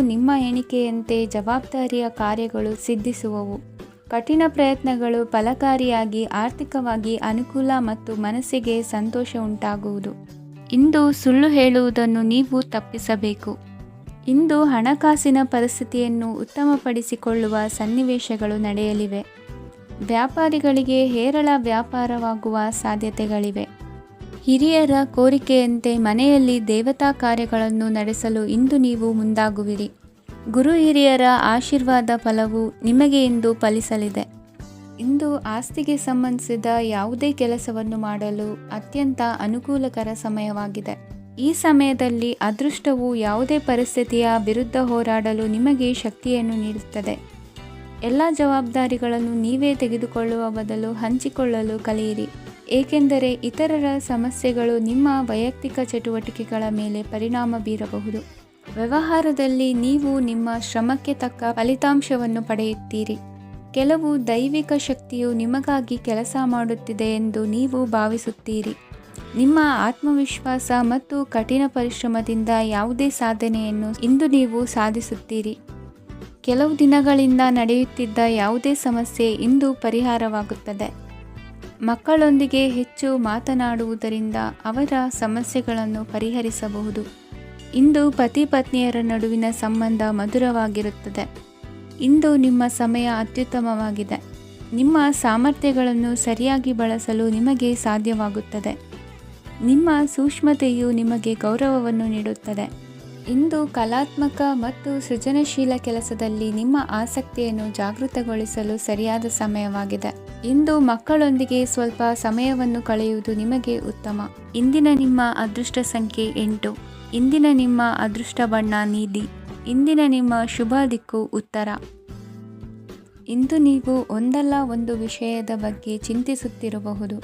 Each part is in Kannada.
ನಿಮ್ಮ ಎಣಿಕೆಯಂತೆ ಜವಾಬ್ದಾರಿಯ ಕಾರ್ಯಗಳು ಸಿದ್ಧಿಸುವವು. ಕಠಿಣ ಪ್ರಯತ್ನಗಳು ಫಲಕಾರಿಯಾಗಿ ಆರ್ಥಿಕವಾಗಿ ಅನುಕೂಲ ಮತ್ತು ಮನಸ್ಸಿಗೆ ಸಂತೋಷ ಉಂಟಾಗುವುದು. ಇಂದು ಸುಳ್ಳು ಹೇಳುವುದನ್ನು ನೀವು ತಪ್ಪಿಸಬೇಕು. ಇಂದು ಹಣಕಾಸಿನ ಪರಿಸ್ಥಿತಿಯನ್ನು ಉತ್ತಮಪಡಿಸಿಕೊಳ್ಳುವ ಸನ್ನಿವೇಶಗಳು ನಡೆಯಲಿವೆ. ವ್ಯಾಪಾರಿಗಳಿಗೆ ಹೇರಳ ವ್ಯಾಪಾರವಾಗುವ ಸಾಧ್ಯತೆಗಳಿವೆ. ಹಿರಿಯರ ಕೋರಿಕೆಯಂತೆ ಮನೆಯಲ್ಲಿ ದೇವತಾ ಕಾರ್ಯಗಳನ್ನು ನಡೆಸಲು ಇಂದು ನೀವು ಮುಂದಾಗುವಿರಿ. ಗುರು ಹಿರಿಯರ ಆಶೀರ್ವಾದ ಫಲವು ನಿಮಗೆ ಇಂದು ಫಲಿಸಲಿದೆ. ಇಂದು ಆಸ್ತಿಗೆ ಸಂಬಂಧಿಸಿದ ಯಾವುದೇ ಕೆಲಸವನ್ನು ಮಾಡಲು ಅತ್ಯಂತ ಅನುಕೂಲಕರ ಸಮಯವಾಗಿದೆ. ಈ ಸಮಯದಲ್ಲಿ ಅದೃಷ್ಟವು ಯಾವುದೇ ಪರಿಸ್ಥಿತಿಯ ವಿರುದ್ಧ ಹೋರಾಡಲು ನಿಮಗೆ ಶಕ್ತಿಯನ್ನು ನೀಡುತ್ತದೆ. ಎಲ್ಲ ಜವಾಬ್ದಾರಿಗಳನ್ನು ನೀವೇ ತೆಗೆದುಕೊಳ್ಳುವ ಬದಲು ಹಂಚಿಕೊಳ್ಳಲು ಕಲಿಯಿರಿ, ಏಕೆಂದರೆ ಇತರರ ಸಮಸ್ಯೆಗಳು ನಿಮ್ಮ ವೈಯಕ್ತಿಕ ಚಟುವಟಿಕೆಗಳ ಮೇಲೆ ಪರಿಣಾಮ ಬೀರಬಹುದು. ವ್ಯವಹಾರದಲ್ಲಿ ನೀವು ನಿಮ್ಮ ಶ್ರಮಕ್ಕೆ ತಕ್ಕ ಫಲಿತಾಂಶವನ್ನು ಪಡೆಯುತ್ತೀರಿ. ಕೆಲವು ದೈವಿಕ ಶಕ್ತಿಯು ನಿಮಗಾಗಿ ಕೆಲಸ ಮಾಡುತ್ತಿದೆ ಎಂದು ನೀವು ಭಾವಿಸುತ್ತೀರಿ. ನಿಮ್ಮ ಆತ್ಮವಿಶ್ವಾಸ ಮತ್ತು ಕಠಿಣ ಪರಿಶ್ರಮದಿಂದ ಯಾವುದೇ ಸಾಧನೆಯನ್ನು ಇಂದು ನೀವು ಸಾಧಿಸುತ್ತೀರಿ. ಕೆಲವು ದಿನಗಳಿಂದ ನಡೆಯುತ್ತಿದ್ದ ಯಾವುದೇ ಸಮಸ್ಯೆ ಇಂದು ಪರಿಹಾರವಾಗುತ್ತದೆ. ಮಕ್ಕಳೊಂದಿಗೆ ಹೆಚ್ಚು ಮಾತನಾಡುವುದರಿಂದ ಅವರ ಸಮಸ್ಯೆಗಳನ್ನು ಪರಿಹರಿಸಬಹುದು. ಇಂದು ಪತಿ ಪತ್ನಿಯರ ನಡುವಿನ ಸಂಬಂಧ ಮಧುರವಾಗಿರುತ್ತದೆ. ಇಂದು ನಿಮ್ಮ ಸಮಯ ಅತ್ಯುತ್ತಮವಾಗಿದೆ. ನಿಮ್ಮ ಸಾಮರ್ಥ್ಯಗಳನ್ನು ಸರಿಯಾಗಿ ಬಳಸಲು ನಿಮಗೆ ಸಾಧ್ಯವಾಗುತ್ತದೆ. ನಿಮ್ಮ ಸೂಕ್ಷ್ಮತೆಯು ನಿಮಗೆ ಗೌರವವನ್ನು ನೀಡುತ್ತದೆ. ಇಂದು ಕಲಾತ್ಮಕ ಮತ್ತು ಸೃಜನಶೀಲ ಕೆಲಸದಲ್ಲಿ ನಿಮ್ಮ ಆಸಕ್ತಿಯನ್ನು ಜಾಗೃತಗೊಳಿಸಲು ಸರಿಯಾದ ಸಮಯವಾಗಿದೆ. ಇಂದು ಮಕ್ಕಳೊಂದಿಗೆ ಸ್ವಲ್ಪ ಸಮಯವನ್ನು ಕಳೆಯುವುದು ನಿಮಗೆ ಉತ್ತಮ. ಇಂದಿನ ನಿಮ್ಮ ಅದೃಷ್ಟ ಸಂಖ್ಯೆ 8. ಇಂದಿನ ನಿಮ್ಮ ಅದೃಷ್ಟ ಬಣ್ಣ ನೀಲಿ. ಇಂದಿನ ನಿಮ್ಮ ಶುಭ ದಿಕ್ಕು ಉತ್ತರ. ಇಂದು ನೀವು ಒಂದಲ್ಲ ಒಂದು ವಿಷಯದ ಬಗ್ಗೆ ಚಿಂತಿಸುತ್ತಿರಬಹುದು.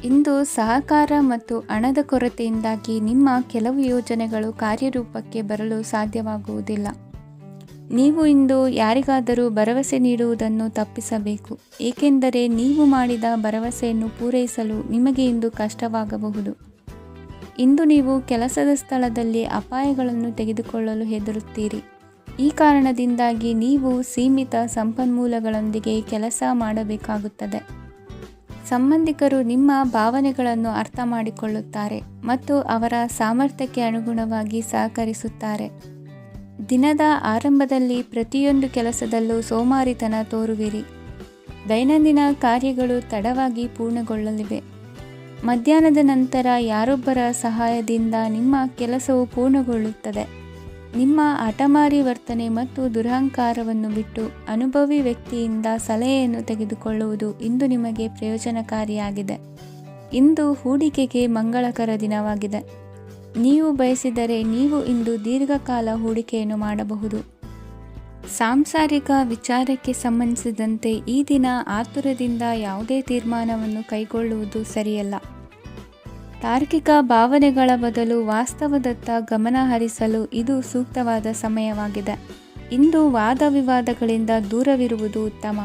ಇಂದು ಸಹಕಾರ ಮತ್ತು ಹಣದ ಕೊರತೆಯಿಂದಾಗಿ ನಿಮ್ಮ ಕೆಲವು ಯೋಜನೆಗಳು ಕಾರ್ಯರೂಪಕ್ಕೆ ಬರಲು ಸಾಧ್ಯವಾಗುವುದಿಲ್ಲ. ನೀವು ಇಂದು ಯಾರಿಗಾದರೂ ಭರವಸೆ ನೀಡುವುದನ್ನು ತಪ್ಪಿಸಬೇಕು, ಏಕೆಂದರೆ ನೀವು ಮಾಡಿದ ಭರವಸೆಯನ್ನು ಪೂರೈಸಲು ನಿಮಗೆ ಇಂದು ಕಷ್ಟವಾಗಬಹುದು. ಇಂದು ನೀವು ಕೆಲಸದ ಸ್ಥಳದಲ್ಲಿ ಅಪಾಯಗಳನ್ನು ತೆಗೆದುಕೊಳ್ಳಲು ಹೆದರುತ್ತೀರಿ. ಈ ಕಾರಣದಿಂದಾಗಿ ನೀವು ಸೀಮಿತ ಸಂಪನ್ಮೂಲಗಳೊಂದಿಗೆ ಕೆಲಸ ಮಾಡಬೇಕಾಗುತ್ತದೆ. ಸಂಬಂಧಿಕರು ನಿಮ್ಮ ಭಾವನೆಗಳನ್ನು ಅರ್ಥ ಮಾಡಿಕೊಳ್ಳುತ್ತಾರೆ ಮತ್ತು ಅವರ ಸಾಮರ್ಥ್ಯಕ್ಕೆ ಅನುಗುಣವಾಗಿ ಸಹಕರಿಸುತ್ತಾರೆ. ದಿನದ ಆರಂಭದಲ್ಲಿ ಪ್ರತಿಯೊಂದು ಕೆಲಸದಲ್ಲೂ ಸೋಮಾರಿತನ ತೋರುವಿರಿ. ದೈನಂದಿನ ಕಾರ್ಯಗಳು ತಡವಾಗಿ ಪೂರ್ಣಗೊಳ್ಳಲಿವೆ. ಮಧ್ಯಾಹ್ನದ ನಂತರ ಯಾರೊಬ್ಬರ ಸಹಾಯದಿಂದ ನಿಮ್ಮ ಕೆಲಸವು ಪೂರ್ಣಗೊಳ್ಳುತ್ತದೆ. ನಿಮ್ಮ ಹಠಮಾರಿ ವರ್ತನೆ ಮತ್ತು ದುರಹಂಕಾರವನ್ನು ಬಿಟ್ಟು ಅನುಭವಿ ವ್ಯಕ್ತಿಯಿಂದ ಸಲಹೆಯನ್ನು ತೆಗೆದುಕೊಳ್ಳುವುದು ಇಂದು ನಿಮಗೆ ಪ್ರಯೋಜನಕಾರಿಯಾಗಿದೆ. ಇಂದು ಹೂಡಿಕೆಗೆ ಮಂಗಳಕರ ದಿನವಾಗಿದೆ. ನೀವು ಬಯಸಿದರೆ ನೀವು ಇಂದು ದೀರ್ಘಕಾಲ ಹೂಡಿಕೆಯನ್ನು ಮಾಡಬಹುದು. ಸಾಂಸಾರಿಕ ವಿಚಾರಕ್ಕೆ ಸಂಬಂಧಿಸಿದಂತೆ ಈ ದಿನ ಆತುರದಿಂದ ಯಾವುದೇ ತೀರ್ಮಾನವನ್ನು ಕೈಗೊಳ್ಳುವುದು ಸರಿಯಲ್ಲ. ತಾರ್ಕಿಕ ಭಾವನೆಗಳ ಬದಲು ವಾಸ್ತವದತ್ತ ಗಮನ ಹರಿಸಲು ಇದು ಸೂಕ್ತವಾದ ಸಮಯವಾಗಿದೆ. ಇಂದು ವಾದ ವಿವಾದಗಳಿಂದ ದೂರವಿರುವುದು ಉತ್ತಮ.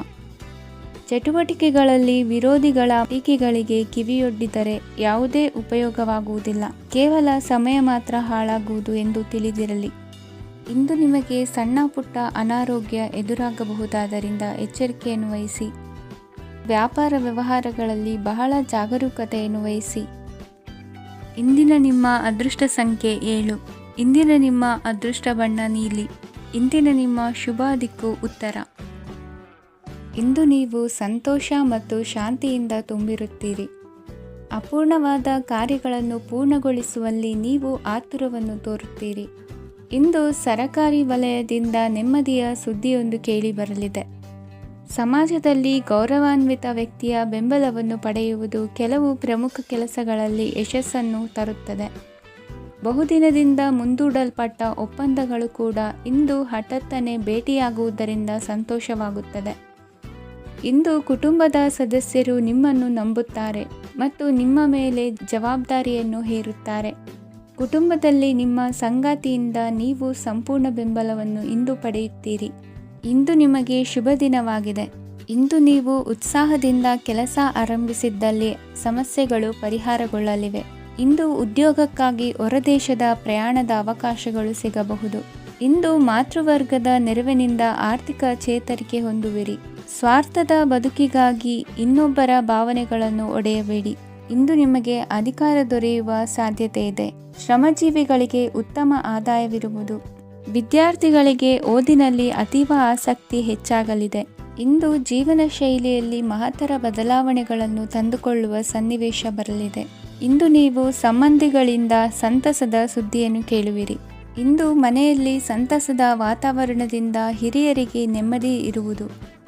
ಚಟುವಟಿಕೆಗಳಲ್ಲಿ ವಿರೋಧಿಗಳ ಟೀಕೆಗಳಿಗೆ ಕಿವಿಯೊಡ್ಡಿದರೆ ಯಾವುದೇ ಉಪಯೋಗವಾಗುವುದಿಲ್ಲ, ಕೇವಲ ಸಮಯ ಮಾತ್ರ ಹಾಳಾಗುವುದು ಎಂದು ತಿಳಿದಿರಲಿ. ಇಂದು ನಿಮಗೆ ಸಣ್ಣ ಪುಟ್ಟ ಅನಾರೋಗ್ಯ ಎದುರಾಗಬಹುದಾದ್ದರಿಂದ ಎಚ್ಚರಿಕೆಯನ್ನು ವಹಿಸಿ. ವ್ಯಾಪಾರ ವ್ಯವಹಾರಗಳಲ್ಲಿ ಬಹಳ ಜಾಗರೂಕತೆಯನ್ನು ವಹಿಸಿ. ಇಂದಿನ ನಿಮ್ಮ ಅದೃಷ್ಟ ಸಂಖ್ಯೆ 7. ಇಂದಿನ ನಿಮ್ಮ ಅದೃಷ್ಟ ಬಣ್ಣ ನೀಲಿ. ಇಂದಿನ ನಿಮ್ಮ ಶುಭ ದಿಕ್ಕು ಉತ್ತರ. ಇಂದು ನೀವು ಸಂತೋಷ ಮತ್ತು ಶಾಂತಿಯಿಂದ ತುಂಬಿರುತ್ತೀರಿ. ಅಪೂರ್ಣವಾದ ಕಾರ್ಯಗಳನ್ನು ಪೂರ್ಣಗೊಳಿಸುವಲ್ಲಿ ನೀವು ಆತುರವನ್ನು ತೋರುತ್ತೀರಿ. ಇಂದು ಸರಕಾರಿ ವಲಯದಿಂದ ನೆಮ್ಮದಿಯ ಸುದ್ದಿಯೊಂದು ಕೇಳಿಬರಲಿದೆ. ಸಮಾಜದಲ್ಲಿ ಗೌರವಾನ್ವಿತ ವ್ಯಕ್ತಿಯ ಬೆಂಬಲವನ್ನು ಪಡೆಯುವುದು ಕೆಲವು ಪ್ರಮುಖ ಕೆಲಸಗಳಲ್ಲಿ ಯಶಸ್ಸನ್ನು ತರುತ್ತದೆ. ಬಹುದಿನದಿಂದ ಮುಂದೂಡಲ್ಪಟ್ಟ ಒಪ್ಪಂದಗಳು ಕೂಡ ಇಂದು ಹಠಾತ್ತನೆ ಭೇಟಿಯಾಗುವುದರಿಂದ ಸಂತೋಷವಾಗುತ್ತದೆ. ಇಂದು ಕುಟುಂಬದ ಸದಸ್ಯರು ನಿಮ್ಮನ್ನು ನಂಬುತ್ತಾರೆ ಮತ್ತು ನಿಮ್ಮ ಮೇಲೆ ಜವಾಬ್ದಾರಿಯನ್ನು ಹೇರುತ್ತಾರೆ. ಕುಟುಂಬದಲ್ಲಿ ನಿಮ್ಮ ಸಂಗಾತಿಯಿಂದ ನೀವು ಸಂಪೂರ್ಣ ಬೆಂಬಲವನ್ನು ಇಂದು ಪಡೆಯುತ್ತೀರಿ. ಇಂದು ನಿಮಗೆ ಶುಭ ದಿನವಾಗಿದೆ. ಇಂದು ನೀವು ಉತ್ಸಾಹದಿಂದ ಕೆಲಸ ಆರಂಭಿಸಿದ್ದಲ್ಲಿ ಸಮಸ್ಯೆಗಳು ಪರಿಹಾರಗೊಳ್ಳಲಿವೆ. ಇಂದು ಉದ್ಯೋಗಕ್ಕಾಗಿ ಹೊರದೇಶದ ಪ್ರಯಾಣದ ಅವಕಾಶಗಳು ಸಿಗಬಹುದು. ಇಂದು ಮಾತೃವರ್ಗದ ನೆರವಿನಿಂದ ಆರ್ಥಿಕ ಚೇತರಿಕೆ ಹೊಂದುವಿರಿ. ಸ್ವಾರ್ಥದ ಬದುಕಿಗಾಗಿ ಇನ್ನೊಬ್ಬರ ಭಾವನೆಗಳನ್ನು ಒಡೆಯಬೇಡಿ. ಇಂದು ನಿಮಗೆ ಅಧಿಕಾರ ದೊರೆಯುವ ಸಾಧ್ಯತೆ ಇದೆ. ಶ್ರಮಜೀವಿಗಳಿಗೆ ಉತ್ತಮ ಆದಾಯವಿರುವುದು. ವಿದ್ಯಾರ್ಥಿಗಳಿಗೆ ಓದಿನಲ್ಲಿ ಅತೀವ ಆಸಕ್ತಿ ಹೆಚ್ಚಾಗಲಿದೆ. ಇಂದು ಜೀವನ ಶೈಲಿಯಲ್ಲಿ ಮಹತ್ತರ ಬದಲಾವಣೆಗಳನ್ನು ತಂದುಕೊಳ್ಳುವ ಸನ್ನಿವೇಶ ಬರಲಿದೆ. ಇಂದು ನೀವು ಸಂಬಂಧಿಗಳಿಂದ ಸಂತಸದ ಸುದ್ದಿಯನ್ನು ಕೇಳುವಿರಿ. ಇಂದು ಮನೆಯಲ್ಲಿ ಸಂತಸದ ವಾತಾವರಣದಿಂದ ಹಿರಿಯರಿಗೆ ನೆಮ್ಮದಿ ಇರುವುದು.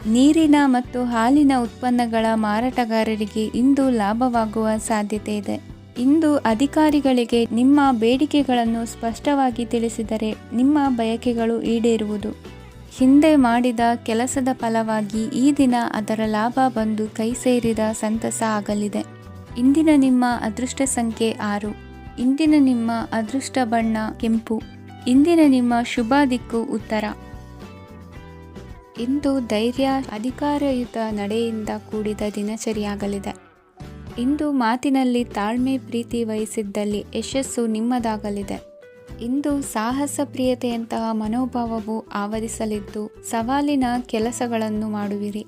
ನೀರಿನ ಮತ್ತು ಹಾಲಿನ ಉತ್ಪನ್ನಗಳ ಮಾರಾಟಗಾರರಿಗೆ ಇಂದು ಲಾಭವಾಗುವ ಸಾಧ್ಯತೆ ಇದೆ. ಇಂದು ಅಧಿಕಾರಿಗಳಿಗೆ ನಿಮ್ಮ ಬೇಡಿಕೆಗಳನ್ನು ಸ್ಪಷ್ಟವಾಗಿ ತಿಳಿಸಿದರೆ ನಿಮ್ಮ ಬಯಕೆಗಳು ಈಡೇರುವುದು. ಹಿಂದೆ ಮಾಡಿದ ಕೆಲಸದ ಫಲವಾಗಿ ಈ ದಿನ ಅದರ ಲಾಭ ಬಂದು ಕೈ ಸೇರಿದ ಸಂತಸ ಆಗಲಿದೆ. ಇಂದಿನ ನಿಮ್ಮ ಅದೃಷ್ಟ ಸಂಖ್ಯೆ 6. ಇಂದಿನ ನಿಮ್ಮ ಅದೃಷ್ಟ ಬಣ್ಣ ಕೆಂಪು. ಇಂದಿನ ನಿಮ್ಮ ಶುಭ ದಿಕ್ಕು ಉತ್ತರ. ಇಂದು ಧೈರ್ಯ, ಅಧಿಕಾರಯುತ ನಡೆಯಿಂದ ಕೂಡಿದ ದಿನಚರಿಯಾಗಲಿದೆ. ಇಂದು ಮಾತಿನಲ್ಲಿ ತಾಳ್ಮೆ, ಪ್ರೀತಿ ವಹಿಸಿದ್ದಲ್ಲಿ ಯಶಸ್ಸು ನಿಮ್ಮದಾಗಲಿದೆ. ಇಂದು ಸಾಹಸ ಪ್ರಿಯತೆಯಂತಹ ಮನೋಭಾವವು ಆವರಿಸಲಿದ್ದು ಸವಾಲಿನ ಕೆಲಸಗಳನ್ನು ಮಾಡುವಿರಿ.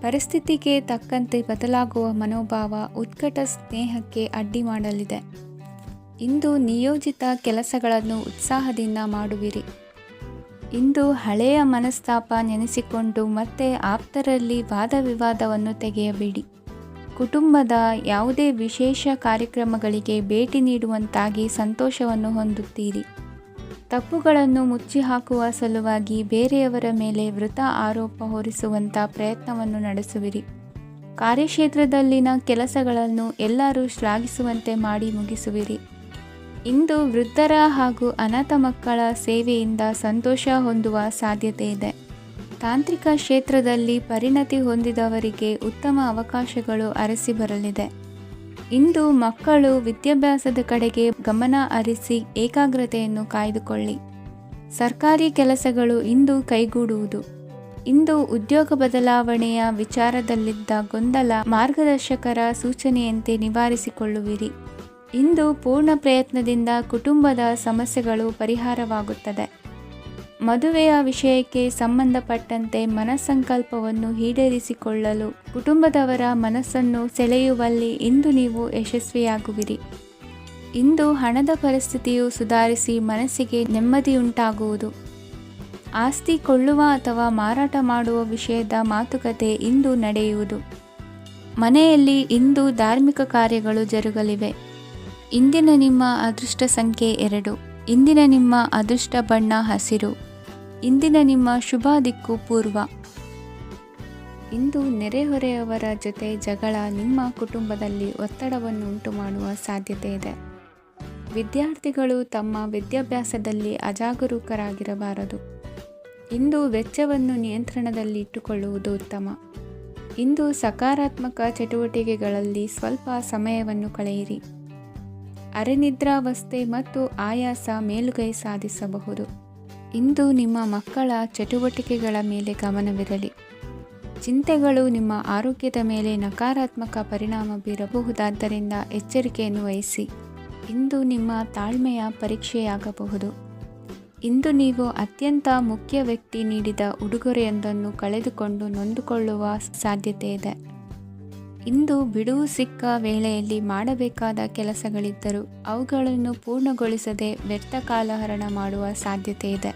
ಪರಿಸ್ಥಿತಿಗೆ ತಕ್ಕಂತೆ ಬದಲಾಗುವ ಮನೋಭಾವ ಉತ್ಕಟ ಸ್ನೇಹಕ್ಕೆ ಅಡ್ಡಿ ಮಾಡಲಿದೆ. ಇಂದು ನಿಯೋಜಿತ ಕೆಲಸಗಳನ್ನು ಉತ್ಸಾಹದಿಂದ ಮಾಡುವಿರಿ. ಇಂದು ಹಳೆಯ ಮನಸ್ತಾಪ ನೆನೆಸಿಕೊಂಡು ಮತ್ತೆ ಆಪ್ತರಲ್ಲಿ ವಾದ ವಿವಾದವನ್ನು ತೆಗೆಯಬೇಡಿ. ಕುಟುಂಬದ ಯಾವುದೇ ವಿಶೇಷ ಕಾರ್ಯಕ್ರಮಗಳಿಗೆ ಭೇಟಿ ನೀಡುವಂತಾಗಿ ಸಂತೋಷವನ್ನು ಹೊಂದುತ್ತೀರಿ. ತಪ್ಪುಗಳನ್ನು ಮುಚ್ಚಿಹಾಕುವ ಸಲುವಾಗಿ ಬೇರೆಯವರ ಮೇಲೆ ವೃಥಾ ಆರೋಪ ಹೊರಿಸುವಂಥ ಪ್ರಯತ್ನವನ್ನು ನಡೆಸುವಿರಿ. ಕಾರ್ಯಕ್ಷೇತ್ರದಲ್ಲಿನ ಕೆಲಸಗಳನ್ನು ಎಲ್ಲರೂ ಶ್ಲಾಘಿಸುವಂತೆ ಮಾಡಿ ಮುಗಿಸುವಿರಿ. ಇಂದು ವೃದ್ಧರ ಹಾಗೂ ಅನಾಥ ಮಕ್ಕಳ ಸೇವೆಯಿಂದ ಸಂತೋಷ ಹೊಂದುವ ಸಾಧ್ಯತೆ ಇದೆ. ತಾಂತ್ರಿಕ ಕ್ಷೇತ್ರದಲ್ಲಿ ಪರಿಣತಿ ಹೊಂದಿದವರಿಗೆ ಉತ್ತಮ ಅವಕಾಶಗಳು ಅರಸಿ ಬರಲಿದೆ. ಇಂದು ಮಕ್ಕಳು ವಿದ್ಯಾಭ್ಯಾಸದ ಕಡೆಗೆ ಗಮನ ಹರಿಸಿ ಏಕಾಗ್ರತೆಯನ್ನು ಕಾಯ್ದುಕೊಳ್ಳಿ. ಸರ್ಕಾರಿ ಕೆಲಸಗಳು ಇಂದು ಕೈಗೂಡುವುದು. ಇಂದು ಉದ್ಯೋಗ ಬದಲಾವಣೆಯ ವಿಚಾರದಲ್ಲಿದ್ದ ಗೊಂದಲ ಮಾರ್ಗದರ್ಶಕರ ಸೂಚನೆಯಂತೆ ನಿವಾರಿಸಿಕೊಳ್ಳುವಿರಿ. ಇಂದು ಪೂರ್ಣ ಪ್ರಯತ್ನದಿಂದ ಕುಟುಂಬದ ಸಮಸ್ಯೆಗಳು ಪರಿಹಾರವಾಗುತ್ತದೆ. ಮದುವೆಯ ವಿಷಯಕ್ಕೆ ಸಂಬಂಧಪಟ್ಟಂತೆ ಮನಸ್ಸಂಕಲ್ಪವನ್ನು ಈಡೇರಿಸಿಕೊಳ್ಳಲು ಕುಟುಂಬದವರ ಮನಸ್ಸನ್ನು ಸೆಳೆಯುವಲ್ಲಿ ಇಂದು ನೀವು ಯಶಸ್ವಿಯಾಗುವಿರಿ. ಇಂದು ಹಣದ ಪರಿಸ್ಥಿತಿಯು ಸುಧಾರಿಸಿ ಮನಸ್ಸಿಗೆ ನೆಮ್ಮದಿಯುಂಟಾಗುವುದು. ಆಸ್ತಿ ಕೊಳ್ಳುವ ಅಥವಾ ಮಾರಾಟ ಮಾಡುವ ವಿಷಯದ ಮಾತುಕತೆ ಇಂದು ನಡೆಯುವುದು. ಮನೆಯಲ್ಲಿ ಇಂದು ಧಾರ್ಮಿಕ ಕಾರ್ಯಗಳು ಜರುಗಲಿವೆ. ಇಂದಿನ ನಿಮ್ಮ ಅದೃಷ್ಟ ಸಂಖ್ಯೆ 2. ಇಂದಿನ ನಿಮ್ಮ ಅದೃಷ್ಟ ಬಣ್ಣ ಹಸಿರು. ಇಂದಿನ ನಿಮ್ಮ ಶುಭ ದಿಕ್ಕು ಪೂರ್ವ. ಇಂದು ನೆರೆಹೊರೆಯವರ ಜೊತೆ ಜಗಳ ನಿಮ್ಮ ಕುಟುಂಬದಲ್ಲಿ ಒತ್ತಡವನ್ನು ಉಂಟು ಮಾಡುವ ಸಾಧ್ಯತೆ ಇದೆ. ವಿದ್ಯಾರ್ಥಿಗಳು ತಮ್ಮ ವಿದ್ಯಾಭ್ಯಾಸದಲ್ಲಿ ಅಜಾಗರೂಕರಾಗಿರಬಾರದು. ಇಂದು ವೆಚ್ಚವನ್ನು ನಿಯಂತ್ರಣದಲ್ಲಿ ಇಟ್ಟುಕೊಳ್ಳುವುದು ಉತ್ತಮ. ಇಂದು ಸಕಾರಾತ್ಮಕ ಚಟುವಟಿಕೆಗಳಲ್ಲಿ ಸ್ವಲ್ಪ ಸಮಯವನ್ನು ಕಳೆಯಿರಿ. ಅರೆನಿದ್ರಾವಸ್ಥೆ ಮತ್ತು ಆಯಾಸ ಮೇಲುಗೈ ಸಾಧಿಸಬಹುದು. ಇಂದು ನಿಮ್ಮ ಮಕ್ಕಳ ಚಟುವಟಿಕೆಗಳ ಮೇಲೆ ಗಮನವಿರಲಿ. ಚಿಂತೆಗಳು ನಿಮ್ಮ ಆರೋಗ್ಯದ ಮೇಲೆ ನಕಾರಾತ್ಮಕ ಪರಿಣಾಮ ಬೀರಬಹುದಾದ್ದರಿಂದ ಎಚ್ಚರಿಕೆಯನ್ನು ವಹಿಸಿ. ಇಂದು ನಿಮ್ಮ ತಾಳ್ಮೆಯ ಪರೀಕ್ಷೆಯಾಗಬಹುದು. ಇಂದು ನೀವು ಅತ್ಯಂತ ಮುಖ್ಯ ವ್ಯಕ್ತಿ ನೀಡಿದ ಉಡುಗೊರೆಯೊಂದನ್ನು ಕಳೆದುಕೊಂಡು ನೊಂದುಕೊಳ್ಳುವ ಸಾಧ್ಯತೆ ಇದೆ. ಇಂದು ಬಿಡುವು ಸಿಕ್ಕ ವೇಳೆಯಲ್ಲಿ ಮಾಡಬೇಕಾದ ಕೆಲಸಗಳಿದ್ದರೂ ಅವುಗಳನ್ನು ಪೂರ್ಣಗೊಳಿಸದೆ ವ್ಯರ್ಥ ಕಾಲಹರಣ ಮಾಡುವ ಸಾಧ್ಯತೆ ಇದೆ.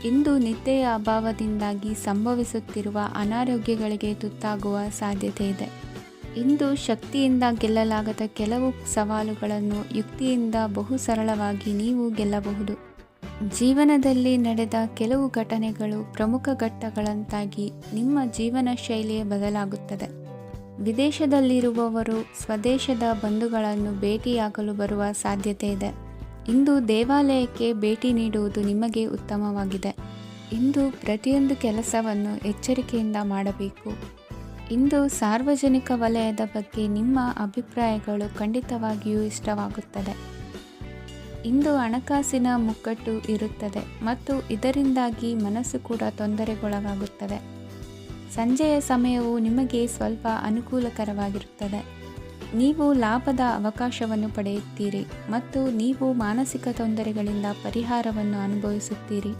ಇಂದು ನಿದ್ದೆಯ ಅಭಾವದಿಂದಾಗಿ ಸಂಭವಿಸುತ್ತಿರುವ ಅನಾರೋಗ್ಯಗಳಿಗೆ ತುತ್ತಾಗುವ ಸಾಧ್ಯತೆ ಇದೆ. ಇಂದು ಶಕ್ತಿಯಿಂದ ಗೆಲ್ಲಲಾಗದ ಕೆಲವು ಸವಾಲುಗಳನ್ನು ಯುಕ್ತಿಯಿಂದ ಬಹು ಸರಳವಾಗಿ ನೀವು ಗೆಲ್ಲಬಹುದು. ಜೀವನದಲ್ಲಿ ನಡೆದ ಕೆಲವು ಘಟನೆಗಳು ಪ್ರಮುಖ ಘಟ್ಟಗಳಂತಾಗಿ ನಿಮ್ಮ ಜೀವನ ಶೈಲಿಯೇ ಬದಲಾಗುತ್ತದೆ. ವಿದೇಶದಲ್ಲಿರುವವರು ಸ್ವದೇಶದ ಬಂಧುಗಳನ್ನು ಭೇಟಿಯಾಗಲು ಬರುವ ಸಾಧ್ಯತೆ ಇದೆ. ಇಂದು ದೇವಾಲಯಕ್ಕೆ ಭೇಟಿ ನೀಡುವುದು ನಿಮಗೆ ಉತ್ತಮವಾಗಿದೆ. ಇಂದು ಪ್ರತಿಯೊಂದು ಕೆಲಸವನ್ನು ಎಚ್ಚರಿಕೆಯಿಂದ ಮಾಡಬೇಕು. ಇಂದು ಸಾರ್ವಜನಿಕ ವಲಯದ ಬಗ್ಗೆ ನಿಮ್ಮ ಅಭಿಪ್ರಾಯಗಳು ಖಂಡಿತವಾಗಿಯೂ ಇಷ್ಟವಾಗುತ್ತದೆ. ಇಂದು ಹಣಕಾಸಿನ ಮುಗ್ಗಟ್ಟು ಇರುತ್ತದೆ ಮತ್ತು ಇದರಿಂದಾಗಿ ಮನಸ್ಸು ಕೂಡ ತೊಂದರೆಗೊಳಗಾಗುತ್ತದೆ. ಸಂಜೆಯ ಸಮಯವು ನಿಮಗೆ ಸ್ವಲ್ಪ ಅನುಕೂಲಕರವಾಗಿರುತ್ತದೆ. ನೀವು ಲಾಭದ ಅವಕಾಶವನ್ನು ಪಡೆಯುತ್ತೀರಿ ಮತ್ತು ನೀವು ಮಾನಸಿಕ ತೊಂದರೆಗಳಿಂದ ಪರಿಹಾರವನ್ನು ಅನುಭವಿಸುತ್ತೀರಿ.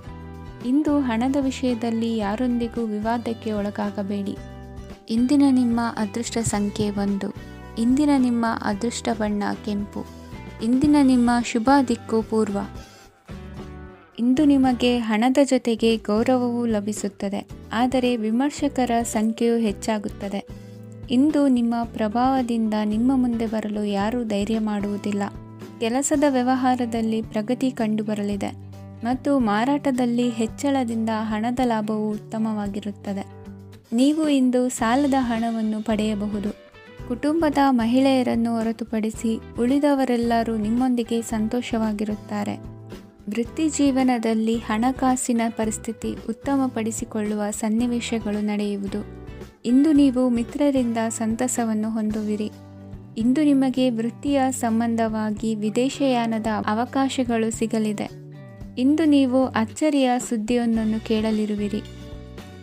ಇಂದು ಹಣದ ವಿಷಯದಲ್ಲಿ ಯಾರೊಂದಿಗೂ ವಿವಾದಕ್ಕೆ ಒಳಗಾಗಬೇಡಿ. ಇಂದಿನ ನಿಮ್ಮ ಅದೃಷ್ಟ ಸಂಖ್ಯೆ 1. ಇಂದಿನ ನಿಮ್ಮ ಅದೃಷ್ಟ ಬಣ್ಣ ಕೆಂಪು. ಇಂದಿನ ನಿಮ್ಮ ಶುಭ ದಿಕ್ಕು ಪೂರ್ವ. ಇಂದು ನಿಮಗೆ ಹಣದ ಜೊತೆಗೆ ಗೌರವವೂ ಲಭಿಸುತ್ತದೆ, ಆದರೆ ವಿಮರ್ಶಕರ ಸಂಖ್ಯೆಯೂ ಹೆಚ್ಚಾಗುತ್ತದೆ. ಇಂದು ನಿಮ್ಮ ಪ್ರಭಾವದಿಂದ ನಿಮ್ಮ ಮುಂದೆ ಬರಲು ಯಾರೂ ಧೈರ್ಯ ಮಾಡುವುದಿಲ್ಲ. ಕೆಲಸದ ವ್ಯವಹಾರದಲ್ಲಿ ಪ್ರಗತಿ ಕಂಡುಬರಲಿದೆ ಮತ್ತು ಮಾರಾಟದಲ್ಲಿ ಹೆಚ್ಚಳದಿಂದ ಹಣದ ಲಾಭವು ಉತ್ತಮವಾಗಿರುತ್ತದೆ. ನೀವು ಇಂದು ಸಾಲದ ಹಣವನ್ನು ಪಡೆಯಬಹುದು. ಕುಟುಂಬದ ಮಹಿಳೆಯರನ್ನು ಹೊರತುಪಡಿಸಿ ಉಳಿದವರೆಲ್ಲರೂ ನಿಮ್ಮೊಂದಿಗೆ ಸಂತೋಷವಾಗಿರುತ್ತಾರೆ. ವೃತ್ತಿ ಜೀವನದಲ್ಲಿ ಹಣಕಾಸಿನ ಪರಿಸ್ಥಿತಿ ಉತ್ತಮಪಡಿಸಿಕೊಳ್ಳುವ ಸನ್ನಿವೇಶಗಳು ನಡೆಯುವುದು. ಇಂದು ನೀವು ಮಿತ್ರರಿಂದ ಸಂತಸವನ್ನು ಹೊಂದುವಿರಿ. ಇಂದು ನಿಮಗೆ ವೃತ್ತಿಯ ಸಂಬಂಧವಾಗಿ ವಿದೇಶಯಾನದ ಅವಕಾಶಗಳು ಸಿಗಲಿದೆ. ಇಂದು ನೀವು ಅಚ್ಚರಿಯ ಸುದ್ದಿಯೊಂದನ್ನು ಕೇಳಲಿರುವಿರಿ.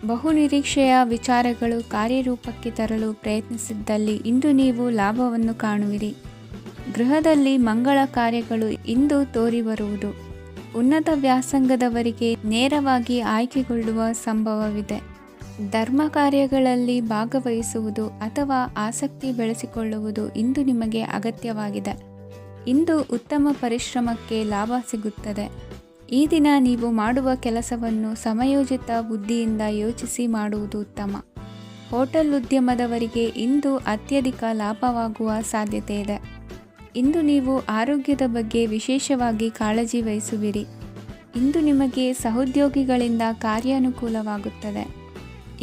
ಬಹುನಿರೀಕ್ಷೆಯ ವಿಚಾರಗಳು ಕಾರ್ಯರೂಪಕ್ಕೆ ತರಲು ಪ್ರಯತ್ನಿಸಿದ್ದಲ್ಲಿ ಇಂದು ನೀವು ಲಾಭವನ್ನು ಕಾಣುವಿರಿ. ಗೃಹದಲ್ಲಿ ಮಂಗಳ ಕಾರ್ಯಗಳು ಇಂದು ತೋರಿಬರುವುದು. ಉನ್ನತ ವ್ಯಾಸಂಗದವರಿಗೆ ನೇರವಾಗಿ ಆಯ್ಕೆಗೊಳ್ಳುವ ಸಂಭವವಿದೆ. ಧರ್ಮ ಕಾರ್ಯಗಳಲ್ಲಿ ಭಾಗವಹಿಸುವುದು ಅಥವಾ ಆಸಕ್ತಿ ಬೆಳೆಸಿಕೊಳ್ಳುವುದು ಇಂದು ನಿಮಗೆ ಅಗತ್ಯವಾಗಿದೆ. ಇಂದು ಉತ್ತಮ ಪರಿಶ್ರಮಕ್ಕೆ ಲಾಭ ಸಿಗುತ್ತದೆ. ಈ ದಿನ ನೀವು ಮಾಡುವ ಕೆಲಸವನ್ನು ಸಮಯೋಚಿತ ಬುದ್ಧಿಯಿಂದ ಯೋಚಿಸಿ ಮಾಡುವುದು ಉತ್ತಮ. ಹೋಟೆಲ್ ಉದ್ಯಮದವರಿಗೆ ಇಂದು ಅತ್ಯಧಿಕ ಲಾಭವಾಗುವ ಸಾಧ್ಯತೆ ಇದೆ. ಇಂದು ನೀವು ಆರೋಗ್ಯದ ಬಗ್ಗೆ ವಿಶೇಷವಾಗಿ ಕಾಳಜಿ ವಹಿಸುವಿರಿ. ಇಂದು ನಿಮಗೆ ಸಹೋದ್ಯೋಗಿಗಳಿಂದ ಕಾರ್ಯಾನುಕೂಲವಾಗುತ್ತದೆ.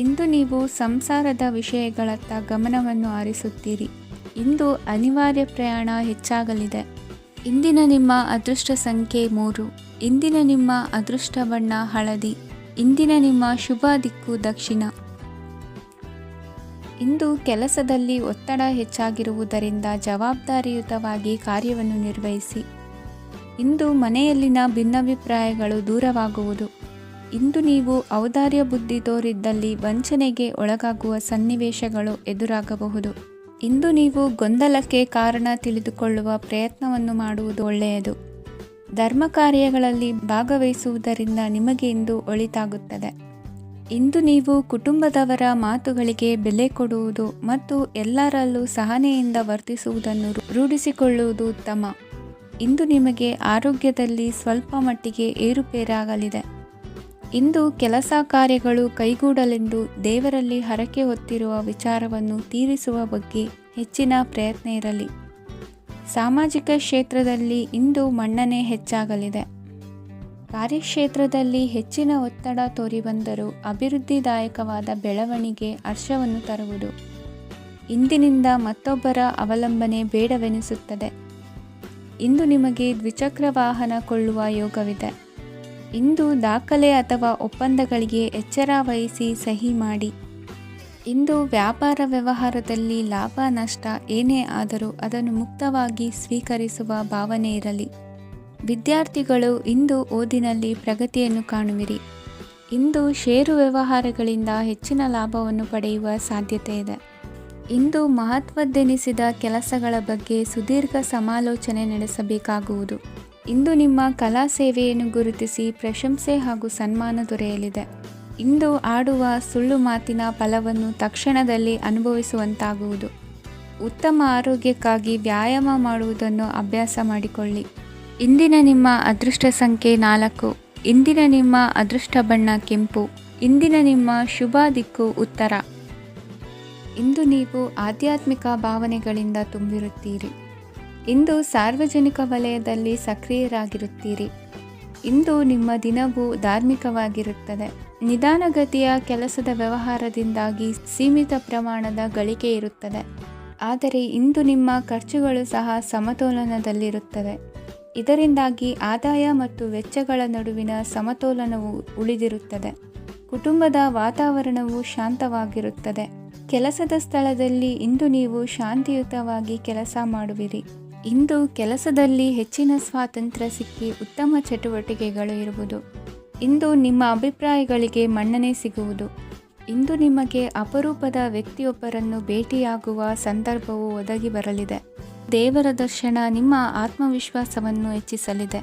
ಇಂದು ನೀವು ಸಂಸಾರದ ವಿಷಯಗಳತ್ತ ಗಮನವನ್ನು ಹರಿಸುತ್ತೀರಿ. ಇಂದು ಅನಿವಾರ್ಯ ಪ್ರಯಾಣ ಹೆಚ್ಚಾಗಲಿದೆ. ಇಂದಿನ ನಿಮ್ಮ ಅದೃಷ್ಟ ಸಂಖ್ಯೆ 3. ಇಂದಿನ ನಿಮ್ಮ ಅದೃಷ್ಟ ಬಣ್ಣ ಹಳದಿ. ಇಂದಿನ ನಿಮ್ಮ ಶುಭ ದಿಕ್ಕು ದಕ್ಷಿಣ. ಇಂದು ಕೆಲಸದಲ್ಲಿ ಒತ್ತಡ ಹೆಚ್ಚಾಗಿರುವುದರಿಂದ ಜವಾಬ್ದಾರಿಯುತವಾಗಿ ಕಾರ್ಯವನ್ನು ನಿರ್ವಹಿಸಿ. ಇಂದು ಮನೆಯಲ್ಲಿನ ಭಿನ್ನಾಭಿಪ್ರಾಯಗಳು ದೂರವಾಗುವುದು. ಇಂದು ನೀವು ಔದಾರ್ಯ ಬುದ್ಧಿ ತೋರಿದ್ದಲ್ಲಿ ವಂಚನೆಗೆ ಒಳಗಾಗುವ ಸನ್ನಿವೇಶಗಳು ಎದುರಾಗಬಹುದು. ಇಂದು ನೀವು ಗೊಂದಲಕ್ಕೆ ಕಾರಣ ತಿಳಿದುಕೊಳ್ಳುವ ಪ್ರಯತ್ನವನ್ನು ಮಾಡುವುದು ಒಳ್ಳೆಯದು. ಧರ್ಮ ಕಾರ್ಯಗಳಲ್ಲಿ ಭಾಗವಹಿಸುವುದರಿಂದ ನಿಮಗೆ ಇಂದು ಒಳಿತಾಗುತ್ತದೆ. ಇಂದು ನೀವು ಕುಟುಂಬದವರ ಮಾತುಗಳಿಗೆ ಬೆಲೆ ಕೊಡುವುದು ಮತ್ತು ಎಲ್ಲರಲ್ಲೂ ಸಹನೆಯಿಂದ ವರ್ತಿಸುವುದನ್ನು ರೂಢಿಸಿಕೊಳ್ಳುವುದು ಉತ್ತಮ. ಇಂದು ನಿಮಗೆ ಆರೋಗ್ಯದಲ್ಲಿ ಸ್ವಲ್ಪ ಮಟ್ಟಿಗೆ ಏರುಪೇರಾಗಲಿದೆ. ಇಂದು ಕೆಲಸ ಕಾರ್ಯಗಳು ಕೈಗೂಡಲೆಂದು ದೇವರಲ್ಲಿ ಹರಕೆ ಹೊತ್ತಿರುವ ವಿಚಾರವನ್ನು ತೀರಿಸುವ ಬಗ್ಗೆ ಹೆಚ್ಚಿನ ಪ್ರಯತ್ನ ಇರಲಿ. ಸಾಮಾಜಿಕ ಕ್ಷೇತ್ರದಲ್ಲಿ ಇಂದು ಮನ್ನಣೆ ಹೆಚ್ಚಾಗಲಿದೆ. ಕಾರ್ಯಕ್ಷೇತ್ರದಲ್ಲಿ ಹೆಚ್ಚಿನ ಒತ್ತಡ ತೋರಿಬಂದರೂ ಅಭಿವೃದ್ಧಿದಾಯಕವಾದ ಬೆಳವಣಿಗೆ ಹರ್ಷವನ್ನು ತರುವುದು. ಇಂದಿನಿಂದ ಮತ್ತೊಬ್ಬರ ಅವಲಂಬನೆ ಬೇಡವೆನಿಸುತ್ತದೆ. ಇಂದು ನಿಮಗೆ ದ್ವಿಚಕ್ರ ವಾಹನ ಕೊಳ್ಳುವ ಯೋಗವಿದೆ. ಇಂದು ದಾಖಲೆ ಅಥವಾ ಒಪ್ಪಂದಗಳಿಗೆ ಎಚ್ಚರ ವಹಿಸಿ ಸಹಿ ಮಾಡಿ. ಇಂದು ವ್ಯಾಪಾರ ವ್ಯವಹಾರದಲ್ಲಿ ಲಾಭ ನಷ್ಟ ಏನೇ ಆದರೂ ಅದನ್ನು ಮುಕ್ತವಾಗಿ ಸ್ವೀಕರಿಸುವ ಭಾವನೆ ಇರಲಿ. ವಿದ್ಯಾರ್ಥಿಗಳು ಇಂದು ಓದಿನಲ್ಲಿ ಪ್ರಗತಿಯನ್ನು ಕಾಣುವಿರಿ. ಇಂದು ಷೇರು ವ್ಯವಹಾರಗಳಿಂದ ಹೆಚ್ಚಿನ ಲಾಭವನ್ನು ಪಡೆಯುವ ಸಾಧ್ಯತೆ ಇದೆ. ಇಂದು ಮಹತ್ವದ್ದೆನಿಸಿದ ಕೆಲಸಗಳ ಬಗ್ಗೆ ಸುದೀರ್ಘ ಸಮಾಲೋಚನೆ ನಡೆಸಬೇಕಾಗುವುದು. ಇಂದು ನಿಮ್ಮ ಕಲಾ ಸೇವೆಯನ್ನು ಗುರುತಿಸಿ ಪ್ರಶಂಸೆ ಹಾಗೂ ಸನ್ಮಾನ ದೊರೆಯಲಿದೆ. ಇಂದು ಆಡುವ ಸುಳ್ಳು ಮಾತಿನ ಫಲವನ್ನು ತಕ್ಷಣದಲ್ಲಿ ಅನುಭವಿಸುವಂತಾಗುವುದು. ಉತ್ತಮ ಆರೋಗ್ಯಕ್ಕಾಗಿ ವ್ಯಾಯಾಮ ಮಾಡುವುದನ್ನು ಅಭ್ಯಾಸ ಮಾಡಿಕೊಳ್ಳಿ. ಇಂದಿನ ನಿಮ್ಮ ಅದೃಷ್ಟ ಸಂಖ್ಯೆ 4. ಇಂದಿನ ನಿಮ್ಮ ಅದೃಷ್ಟ ಬಣ್ಣ ಕೆಂಪು. ಇಂದಿನ ನಿಮ್ಮ ಶುಭ ದಿಕ್ಕು ಉತ್ತರ. ಇಂದು ನೀವು ಆಧ್ಯಾತ್ಮಿಕ ಭಾವನೆಗಳಿಂದ ತುಂಬಿರುತ್ತೀರಿ. ಇಂದು ಸಾರ್ವಜನಿಕ ವಲಯದಲ್ಲಿ ಸಕ್ರಿಯರಾಗಿರುತ್ತೀರಿ. ಇಂದು ನಿಮ್ಮ ದಿನವೂ ಧಾರ್ಮಿಕವಾಗಿರುತ್ತದೆ. ನಿಧಾನಗತಿಯ ಕೆಲಸದ ವ್ಯವಹಾರದಿಂದಾಗಿ ಸೀಮಿತ ಪ್ರಮಾಣದ ಗಳಿಕೆ ಇರುತ್ತದೆ. ಆದರೆ ಇಂದು ನಿಮ್ಮ ಖರ್ಚುಗಳು ಸಹ ಸಮತೋಲನದಲ್ಲಿರುತ್ತವೆ. ಇದರಿಂದಾಗಿ ಆದಾಯ ಮತ್ತು ವೆಚ್ಚಗಳ ನಡುವಿನ ಸಮತೋಲನವು ಉಳಿದಿರುತ್ತದೆ. ಕುಟುಂಬದ ವಾತಾವರಣವು ಶಾಂತವಾಗಿರುತ್ತದೆ. ಕೆಲಸದ ಸ್ಥಳದಲ್ಲಿ ಇಂದು ನೀವು ಶಾಂತಿಯುತವಾಗಿ ಕೆಲಸ ಮಾಡುವಿರಿ. ಇಂದು ಕೆಲಸದಲ್ಲಿ ಹೆಚ್ಚಿನ ಸ್ವಾತಂತ್ರ್ಯ ಸಿಕ್ಕಿ ಉತ್ತಮ ಚಟುವಟಿಕೆಗಳು ಇರುವುದು. ಇಂದು ನಿಮ್ಮ ಅಭಿಪ್ರಾಯಗಳಿಗೆ ಮನ್ನಣೆ ಸಿಗುವುದು. ಇಂದು ನಿಮಗೆ ಅಪರೂಪದ ವ್ಯಕ್ತಿಯೊಬ್ಬರನ್ನು ಭೇಟಿಯಾಗುವ ಸಂದರ್ಭವು ಒದಗಿ ಬರಲಿದೆ. ದೇವರ ದರ್ಶನ ನಿಮ್ಮ ಆತ್ಮವಿಶ್ವಾಸವನ್ನು ಹೆಚ್ಚಿಸಲಿದೆ.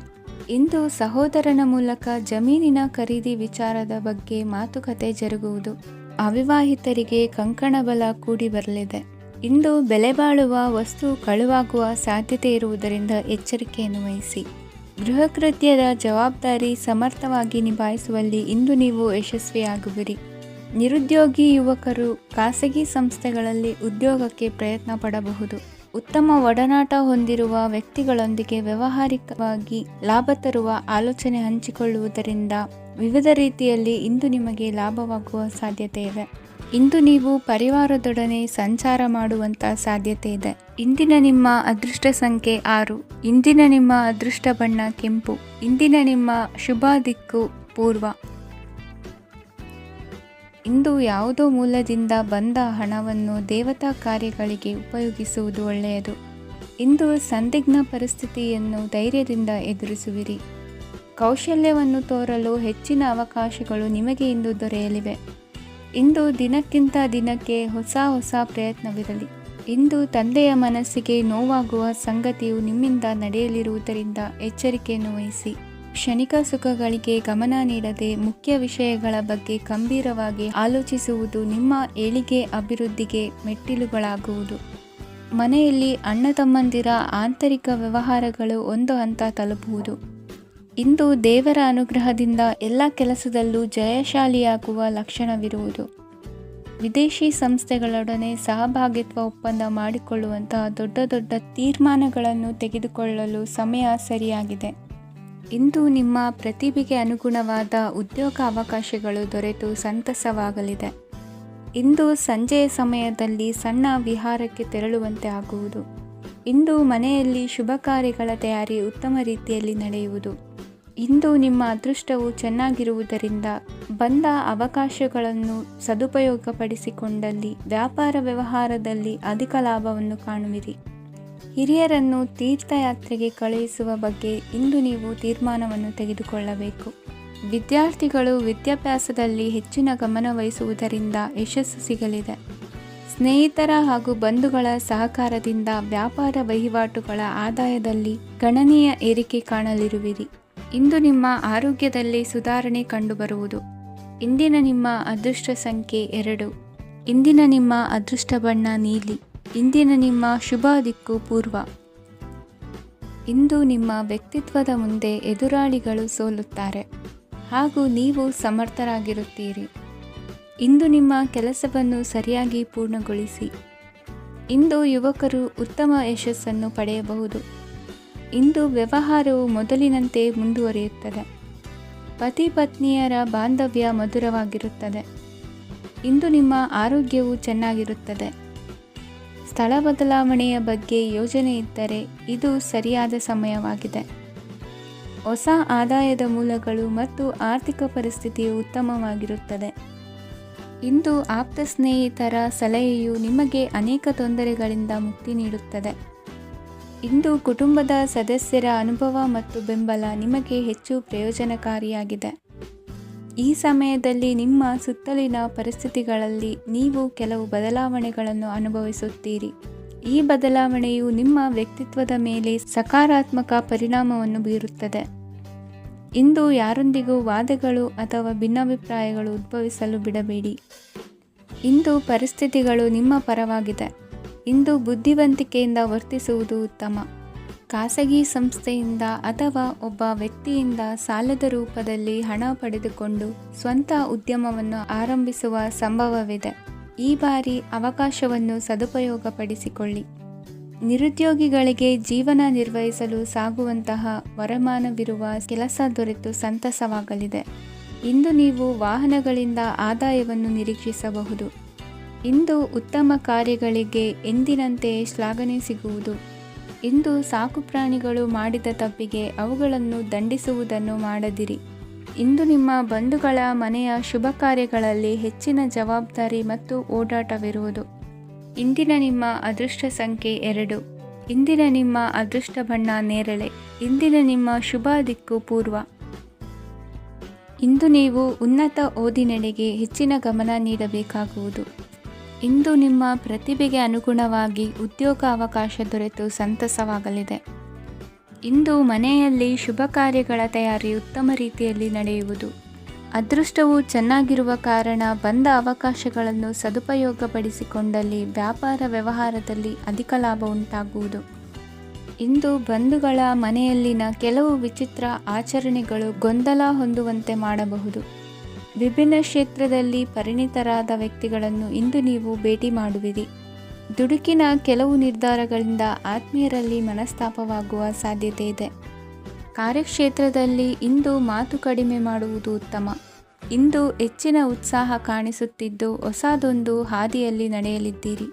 ಇಂದು ಸಹೋದರನ ಮೂಲಕ ಜಮೀನಿನ ಖರೀದಿ ವಿಚಾರದ ಬಗ್ಗೆ ಮಾತುಕತೆ ಜರುಗುವುದು. ಅವಿವಾಹಿತರಿಗೆ ಕಂಕಣ ಬಲ ಕೂಡಿ ಬರಲಿದೆ. ಇಂದು ಬೆಲೆ ಬಾಳುವ ವಸ್ತು ಕಳುವಾಗುವ ಸಾಧ್ಯತೆ ಇರುವುದರಿಂದ ಎಚ್ಚರಿಕೆಯನ್ನು ವಹಿಸಿ. ಗೃಹ ಕೃತ್ಯದ ಜವಾಬ್ದಾರಿ ಸಮರ್ಥವಾಗಿ ನಿಭಾಯಿಸುವಲ್ಲಿ ಇಂದು ನೀವು ಯಶಸ್ವಿಯಾಗುವಿರಿ. ನಿರುದ್ಯೋಗಿ ಯುವಕರು ಖಾಸಗಿ ಸಂಸ್ಥೆಗಳಲ್ಲಿ ಉದ್ಯೋಗಕ್ಕೆ ಪ್ರಯತ್ನ ಪಡಬಹುದು. ಉತ್ತಮ ಒಡನಾಟ ಹೊಂದಿರುವ ವ್ಯಕ್ತಿಗಳೊಂದಿಗೆ ವ್ಯಾವಹಾರಿಕವಾಗಿ ಲಾಭ ತರುವ ಆಲೋಚನೆ ಹಂಚಿಕೊಳ್ಳುವುದರಿಂದ ವಿವಿಧ ರೀತಿಯಲ್ಲಿ ಇಂದು ನಿಮಗೆ ಲಾಭವಾಗುವ ಸಾಧ್ಯತೆ ಇದೆ. ಇಂದು ನೀವು ಪರಿವಾರದೊಡನೆ ಸಂಚಾರ ಮಾಡುವಂಥ ಸಾಧ್ಯತೆ ಇದೆ. ಇಂದಿನ ನಿಮ್ಮ ಅದೃಷ್ಟ ಸಂಖ್ಯೆ 6. ಇಂದಿನ ನಿಮ್ಮ ಅದೃಷ್ಟ ಬಣ್ಣ ಕೆಂಪು. ಇಂದಿನ ನಿಮ್ಮ ಶುಭ ದಿಕ್ಕು ಪೂರ್ವ. ಇಂದು ಯಾವುದೋ ಮೂಲದಿಂದ ಬಂದ ಹಣವನ್ನು ದೇವತಾ ಕಾರ್ಯಗಳಿಗೆ ಉಪಯೋಗಿಸುವುದು ಒಳ್ಳೆಯದು. ಇಂದು ಸಂದಿಗ್ಧ ಪರಿಸ್ಥಿತಿಯನ್ನು ಧೈರ್ಯದಿಂದ ಎದುರಿಸುವಿರಿ. ಕೌಶಲ್ಯವನ್ನು ತೋರಲು ಹೆಚ್ಚಿನ ಅವಕಾಶಗಳು ನಿಮಗೆ ಇಂದು ದೊರೆಯಲಿವೆ. ಇಂದು ದಿನಕ್ಕಿಂತ ದಿನಕ್ಕೆ ಹೊಸ ಪ್ರಯತ್ನವಿರಲಿ. ಇಂದು ತಂದೆಯ ಮನಸ್ಸಿಗೆ ನೋವಾಗುವ ಸಂಗತಿಯು ನಿಮ್ಮಿಂದ ನಡೆಯಲಿರುವುದರಿಂದ ಎಚ್ಚರಿಕೆಯನ್ನು ವಹಿಸಿ. ಕ್ಷಣಿಕ ಸುಖಗಳಿಗೆ ಗಮನ ನೀಡದೆ ಮುಖ್ಯ ವಿಷಯಗಳ ಬಗ್ಗೆ ಗಂಭೀರವಾಗಿ ಆಲೋಚಿಸುವುದು ನಿಮ್ಮ ಏಳಿಗೆ ಅಭಿವೃದ್ಧಿಗೆ ಮೆಟ್ಟಿಲುಗಳಾಗುವುದು. ಮನೆಯಲ್ಲಿ ಅಣ್ಣ ತಮ್ಮಂದಿರ ಆಂತರಿಕ ವ್ಯವಹಾರಗಳು ಒಂದು ಹಂತ ತಲುಪುವುದು. ಇಂದು ದೇವರ ಅನುಗ್ರಹದಿಂದ ಎಲ್ಲ ಕೆಲಸದಲ್ಲೂ ಜಯಶಾಲಿಯಾಗುವ ಲಕ್ಷಣವಿರುವುದು. ವಿದೇಶಿ ಸಂಸ್ಥೆಗಳೊಡನೆ ಸಹಭಾಗಿತ್ವ ಒಪ್ಪಂದ ಮಾಡಿಕೊಳ್ಳುವಂತಹ ದೊಡ್ಡ ತೀರ್ಮಾನಗಳನ್ನು ತೆಗೆದುಕೊಳ್ಳಲು ಸಮಯ ಸರಿಯಾಗಿದೆ. ಇಂದು ನಿಮ್ಮ ಪ್ರತಿಭೆಗೆ ಅನುಗುಣವಾದ ಉದ್ಯೋಗ ಅವಕಾಶಗಳು ದೊರೆತು ಸಂತಸವಾಗಲಿದೆ. ಇಂದು ಸಂಜೆಯ ಸಮಯದಲ್ಲಿ ಸಣ್ಣ ವಿಹಾರಕ್ಕೆ ತೆರಳುವಂತೆ ಆಗುವುದು. ಇಂದು ಮನೆಯಲ್ಲಿ ಶುಭ ಕಾರ್ಯಗಳ ತಯಾರಿ ಉತ್ತಮ ರೀತಿಯಲ್ಲಿ ನಡೆಯುವುದು. ಇಂದು ನಿಮ್ಮ ಅದೃಷ್ಟವು ಚೆನ್ನಾಗಿರುವುದರಿಂದ ಬಂದ ಅವಕಾಶಗಳನ್ನು ಸದುಪಯೋಗಪಡಿಸಿಕೊಂಡಲ್ಲಿ ವ್ಯಾಪಾರ ವ್ಯವಹಾರದಲ್ಲಿ ಅಧಿಕ ಲಾಭವನ್ನು ಕಾಣುವಿರಿ. ಹಿರಿಯರನ್ನು ತೀರ್ಥಯಾತ್ರೆಗೆ ಕಳುಹಿಸುವ ಬಗ್ಗೆ ಇಂದು ನೀವು ತೀರ್ಮಾನವನ್ನು ತೆಗೆದುಕೊಳ್ಳಬೇಕು. ವಿದ್ಯಾರ್ಥಿಗಳು ವಿದ್ಯಾಭ್ಯಾಸದಲ್ಲಿ ಹೆಚ್ಚಿನ ಗಮನ ವಹಿಸುವುದರಿಂದ ಯಶಸ್ಸು ಸಿಗಲಿದೆ. ಸ್ನೇಹಿತರ ಹಾಗೂ ಬಂಧುಗಳ ಸಹಕಾರದಿಂದ ವ್ಯಾಪಾರ ವಹಿವಾಟುಗಳ ಆದಾಯದಲ್ಲಿ ಗಣನೀಯ ಏರಿಕೆ ಕಾಣಲಿರುವಿರಿ. ಇಂದು ನಿಮ್ಮ ಆರೋಗ್ಯದಲ್ಲಿ ಸುಧಾರಣೆ ಕಂಡುಬರುವುದು. ಇಂದಿನ ನಿಮ್ಮ ಅದೃಷ್ಟ ಸಂಖ್ಯೆ 2. ಇಂದಿನ ನಿಮ್ಮ ಅದೃಷ್ಟ ಬಣ್ಣ ನೀಲಿ. ಇಂದಿನ ನಿಮ್ಮ ಶುಭ ದಿಕ್ಕು ಪೂರ್ವ. ಇಂದು ನಿಮ್ಮ ವ್ಯಕ್ತಿತ್ವದ ಮುಂದೆ ಎದುರಾಳಿಗಳು ಸೋಲುತ್ತಾರೆ ಹಾಗೂ ನೀವು ಸಮರ್ಥರಾಗಿರುತ್ತೀರಿ. ಇಂದು ನಿಮ್ಮ ಕೆಲಸವನ್ನು ಸರಿಯಾಗಿ ಪೂರ್ಣಗೊಳಿಸಿ. ಇಂದು ಯುವಕರು ಉತ್ತಮ ಯಶಸ್ಸನ್ನು ಪಡೆಯಬಹುದು. ಇಂದು ವ್ಯವಹಾರವು ಮೊದಲಿನಂತೆ ಮುಂದುವರಿಯುತ್ತದೆ. ಪತಿ ಪತ್ನಿಯರ ಬಾಂಧವ್ಯ ಮಧುರವಾಗಿರುತ್ತದೆ. ಇಂದು ನಿಮ್ಮ ಆರೋಗ್ಯವು ಚೆನ್ನಾಗಿರುತ್ತದೆ. ಸ್ಥಳ ಬದಲಾವಣೆಯ ಬಗ್ಗೆ ಯೋಜನೆ ಇದ್ದರೆ ಇದು ಸರಿಯಾದ ಸಮಯವಾಗಿದೆ. ಹೊಸ ಆದಾಯದ ಮೂಲಗಳು ಮತ್ತು ಆರ್ಥಿಕ ಪರಿಸ್ಥಿತಿಯು ಉತ್ತಮವಾಗಿರುತ್ತದೆ. ಇಂದು ಆಪ್ತ ಸ್ನೇಹಿತರ ಸಲಹೆಯು ನಿಮಗೆ ಅನೇಕ ತೊಂದರೆಗಳಿಂದ ಮುಕ್ತಿ ನೀಡುತ್ತದೆ. ಇಂದು ಕುಟುಂಬದ ಸದಸ್ಯರ ಅನುಭವ ಮತ್ತು ಬೆಂಬಲ ನಿಮಗೆ ಹೆಚ್ಚು ಪ್ರಯೋಜನಕಾರಿಯಾಗಿದೆ. ಈ ಸಮಯದಲ್ಲಿ ನಿಮ್ಮ ಸುತ್ತಲಿನ ಪರಿಸ್ಥಿತಿಗಳಲ್ಲಿ ನೀವು ಕೆಲವು ಬದಲಾವಣೆಗಳನ್ನು ಅನುಭವಿಸುತ್ತೀರಿ. ಈ ಬದಲಾವಣೆಯು ನಿಮ್ಮ ವ್ಯಕ್ತಿತ್ವದ ಮೇಲೆ ಸಕಾರಾತ್ಮಕ ಪರಿಣಾಮವನ್ನು ಬೀರುತ್ತದೆ. ಇಂದು ಯಾರೊಂದಿಗೂ ವಾದಗಳು ಅಥವಾ ಭಿನ್ನಾಭಿಪ್ರಾಯಗಳು ಉದ್ಭವಿಸಲು ಬಿಡಬೇಡಿ. ಇಂದು ಪರಿಸ್ಥಿತಿಗಳು ನಿಮ್ಮ ಪರವಾಗಿದೆ. ಇಂದು ಬುದ್ಧಿವಂತಿಕೆಯಿಂದ ವರ್ತಿಸುವುದು ಉತ್ತಮ. ಖಾಸಗಿ ಸಂಸ್ಥೆಯಿಂದ ಅಥವಾ ಒಬ್ಬ ವ್ಯಕ್ತಿಯಿಂದ ಸಾಲದ ರೂಪದಲ್ಲಿ ಹಣ ಪಡೆದುಕೊಂಡು ಸ್ವಂತ ಉದ್ಯಮವನ್ನು ಆರಂಭಿಸುವ ಸಂಭವವಿದೆ. ಈ ಬಾರಿ ಅವಕಾಶವನ್ನು ಸದುಪಯೋಗಪಡಿಸಿಕೊಳ್ಳಿ. ನಿರುದ್ಯೋಗಿಗಳಿಗೆ ಜೀವನ ನಿರ್ವಹಿಸಲು ಸಾಗುವಂತಹ ವರಮಾನವಿರುವ ಕೆಲಸ ದೊರೆತು ಸಂತಸವಾಗಲಿದೆ. ಇಂದು ನೀವು ವಾಹನಗಳಿಂದ ಆದಾಯವನ್ನು ನಿರೀಕ್ಷಿಸಬಹುದು. ಇಂದು ಉತ್ತಮ ಕಾರ್ಯಗಳಿಗೆ ಎಂದಿನಂತೆ ಶ್ಲಾಘನೆ ಸಿಗುವುದು. ಇಂದು ಸಾಕುಪ್ರಾಣಿಗಳು ಮಾಡಿದ ತಪ್ಪಿಗೆ ಅವುಗಳನ್ನು ದಂಡಿಸುವುದನ್ನು ಮಾಡದಿರಿ. ಇಂದು ನಿಮ್ಮ ಬಂಧುಗಳ ಮನೆಯ ಶುಭ ಕಾರ್ಯಗಳಲ್ಲಿ ಹೆಚ್ಚಿನ ಜವಾಬ್ದಾರಿ ಮತ್ತು ಓಡಾಟವಿರುವುದು. ಇಂದಿನ ನಿಮ್ಮ ಅದೃಷ್ಟ ಸಂಖ್ಯೆ 2. ಇಂದಿನ ನಿಮ್ಮ ಅದೃಷ್ಟ ಬಣ್ಣ ನೇರಳೆ. ಇಂದಿನ ನಿಮ್ಮ ಶುಭ ದಿಕ್ಕು ಪೂರ್ವ. ಇಂದು ನೀವು ಉನ್ನತ ಓದಿನೆಡೆಗೆ ಹೆಚ್ಚಿನ ಗಮನ ನೀಡಬೇಕಾಗುವುದು. ಇಂದು ನಿಮ್ಮ ಪ್ರತಿಭೆಗೆ ಅನುಗುಣವಾಗಿ ಉದ್ಯೋಗ ಅವಕಾಶ ದೊರೆತು ಸಂತಸವಾಗಲಿದೆ. ಇಂದು ಮನೆಯಲ್ಲಿ ಶುಭ ಕಾರ್ಯಗಳ ತಯಾರಿ ಉತ್ತಮ ರೀತಿಯಲ್ಲಿ ನಡೆಯುವುದು. ಅದೃಷ್ಟವು ಚೆನ್ನಾಗಿರುವ ಕಾರಣ ಬಂದ ಅವಕಾಶಗಳನ್ನು ಸದುಪಯೋಗಪಡಿಸಿಕೊಂಡಲ್ಲಿ ವ್ಯಾಪಾರ ವ್ಯವಹಾರದಲ್ಲಿ ಅಧಿಕ ಲಾಭ ಉಂಟಾಗುವುದು. ಇಂದು ಬಂಧುಗಳ ಮನೆಯಲ್ಲಿನ ಕೆಲವು ವಿಚಿತ್ರ ಆಚರಣೆಗಳು ಗೊಂದಲ ಹೊಂದುವಂತೆ ಮಾಡಬಹುದು. ವಿಭಿನ್ನ ಕ್ಷೇತ್ರದಲ್ಲಿ ಪರಿಣಿತರಾದ ವ್ಯಕ್ತಿಗಳನ್ನು ಇಂದು ನೀವು ಭೇಟಿ ಮಾಡುವಿರಿ. ದುಡುಕಿನ ಕೆಲವು ನಿರ್ಧಾರಗಳಿಂದ ಆತ್ಮೀಯರಲ್ಲಿ ಮನಸ್ತಾಪವಾಗುವ ಸಾಧ್ಯತೆ ಇದೆ. ಕಾರ್ಯಕ್ಷೇತ್ರದಲ್ಲಿ ಇಂದು ಮಾತು ಕಡಿಮೆ ಮಾಡುವುದು ಉತ್ತಮ. ಇಂದು ಹೆಚ್ಚಿನ ಉತ್ಸಾಹ ಕಾಣಿಸುತ್ತಿದ್ದು ಹೊಸದೊಂದು ಹಾದಿಯಲ್ಲಿ ನಡೆಯಲಿದ್ದೀರಿ.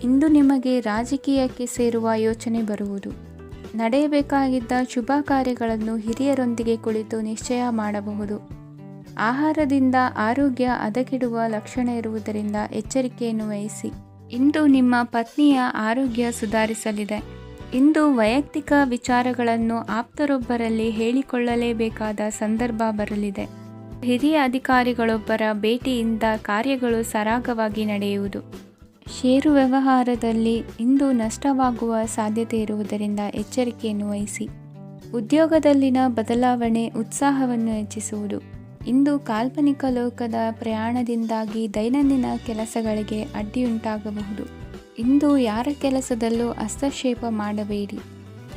ಇಂದು ನಿಮಗೆ ರಾಜಕೀಯಕ್ಕೆ ಸೇರುವ ಯೋಚನೆ ಬರುವುದು. ನಡೆಯಬೇಕಾಗಿದ್ದ ಶುಭ ಕಾರ್ಯಗಳನ್ನು ಹಿರಿಯರೊಂದಿಗೆ ಕುಳಿತು ನಿಶ್ಚಯ ಮಾಡಬಹುದು. ಆಹಾರದಿಂದ ಆರೋಗ್ಯ ಹದಗೆಡುವ ಲಕ್ಷಣ ಇರುವುದರಿಂದ ಎಚ್ಚರಿಕೆಯನ್ನು ವಹಿಸಿ. ಇಂದು ನಿಮ್ಮ ಪತ್ನಿಯ ಆರೋಗ್ಯ ಸುಧಾರಿಸಲಿದೆ. ಇಂದು ವೈಯಕ್ತಿಕ ವಿಚಾರಗಳನ್ನು ಆಪ್ತರೊಬ್ಬರಲ್ಲಿ ಹೇಳಿಕೊಳ್ಳಲೇಬೇಕಾದ ಸಂದರ್ಭ ಬರಲಿದೆ. ಹಿರಿಯ ಅಧಿಕಾರಿಗಳೊಬ್ಬರ ಭೇಟಿಯಿಂದ ಕಾರ್ಯಗಳು ಸರಾಗವಾಗಿ ನಡೆಯುವುದು. ಷೇರು ವ್ಯವಹಾರದಲ್ಲಿ ಇಂದು ನಷ್ಟವಾಗುವ ಸಾಧ್ಯತೆ ಇರುವುದರಿಂದ ಎಚ್ಚರಿಕೆಯನ್ನು ವಹಿಸಿ. ಉದ್ಯೋಗದಲ್ಲಿನ ಬದಲಾವಣೆ ಉತ್ಸಾಹವನ್ನು ಹೆಚ್ಚಿಸುವುದು. ಇಂದು ಕಾಲ್ಪನಿಕ ಲೋಕದ ಪ್ರಯಾಣದಿಂದಾಗಿ ದೈನಂದಿನ ಕೆಲಸಗಳಿಗೆ ಅಡ್ಡಿಯುಂಟಾಗಬಹುದು. ಇಂದು ಯಾರ ಕೆಲಸದಲ್ಲೂ ಹಸ್ತಕ್ಷೇಪ ಮಾಡಬೇಡಿ